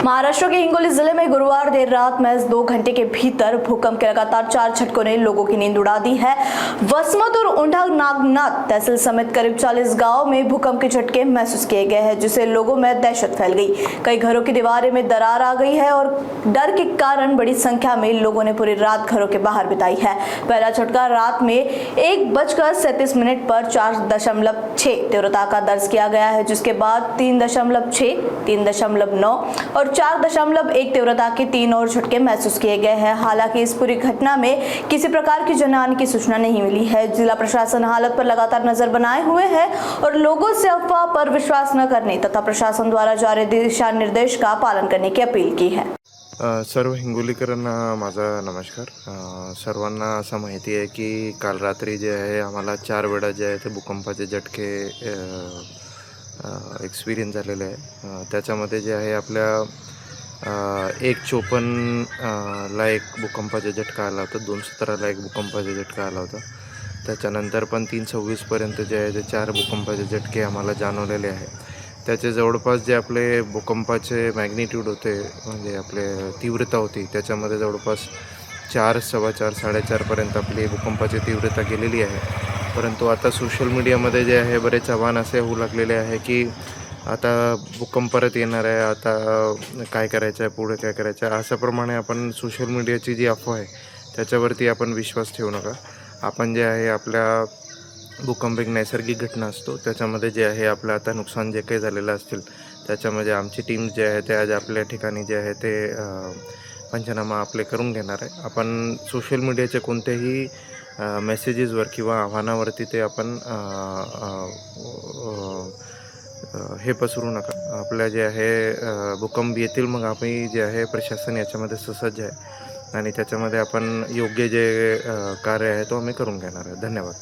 महाराष्ट्र के हिंगोली जिले में गुरुवार देर रात महज 2 घंटे के भीतर भूकंप के लगातार 4 झटकों ने लोगों की नींद उड़ा दी है। वसमत और ऊंढा नागनाथ तहसील समेत करीब 40 गांव में भूकंप के झटके महसूस किए गए हैं, जिससे लोगों में दहशत फैल गई। कई घरों की दीवारें में दरार आ गई है और डर के कारण बड़ी संख्या में लोगों ने पूरी रात घरों के बाहर बिताई है। पहला झटका रात में 1:37 पर 4.6 तीव्रता का दर्ज किया गया है, जिसके बाद 3.6, 3.9 और 4.1 तीव्रता के 3 और झटके महसूस किए गए हैं। हालांकि इस पूरी घटना में किसी प्रकार की जनहानि की सूचना नहीं मिली है। जिला प्रशासन हालत पर लगातार नजर बनाए हुए है और लोगों से अफवाह पर विश्वास न करने तथा प्रशासन द्वारा जारी दिशा निर्देश का पालन करने की अपील की है। सर्व हिंगोलीकरांना माझा नमस्कार। सर्वांना असं माहिती आहे की काल रात्री जे आहे आम्हाला 4 वेळा जे आहे ते भूकंपाचे झटके एक्सपिरियन्स झालेले आहे। त्याच्यामध्ये जे आहे आपल्या 1:54 ला एक भूकंपाचा झटका आला होता, 2:17 ला एक भूकंपाचा झटका आला होता। त्याच्यानंतर पण 3:26 पर्यंत जे आहे ते 4 भूकंपाचे झटके आम्हाला जाणवलेले आहे। त्याचे जवळपास जे आपले भूकंपाचे मॅग्निट्यूड होते, म्हणजे आपले तीव्रता होती, त्याच्यामध्ये जवळपास 4, 4.25, 4.5 पर्यंत आपली भूकंपाची तीव्रता गेलेली आहे। परंतु आता सोशल मीडियामध्ये जे आहे बरेच आव्हान असे होऊ लागलेले आहे की आता भूकंप परत येणार आहे, आता काय करायचं आहे, पुढे काय करायचं आहे, अशाप्रमाणे आपण सोशल मीडियाची जी अफवा आहे त्याच्यावरती आपण विश्वास ठेवू नका। आपण जे आहे आपल्या भूकंप एक नैसर्गिक घटना असतो, त्याच्यामध्ये जे आहे आपलं आता नुकसान जे काही झालेलं असतील त्याच्यामध्ये आमची टीम जे आहे ते आज आपल्या ठिकाणी जे आहे ते पंचनामा आपले करून घेणार आहे। आपण सोशल मीडियाचे कोणत्याही मेसेजेसवर किंवा आव्हानावरती ते आपण हे पसरू नका। आपल्या जे आहे भूकंप येतील मग आम्ही जे आहे प्रशासन याच्यामध्ये सुसज्ज आहे आणि त्याच्यामध्ये आपण योग्य जे कार्य आहे तो आम्ही करून घेणार आहे। धन्यवाद।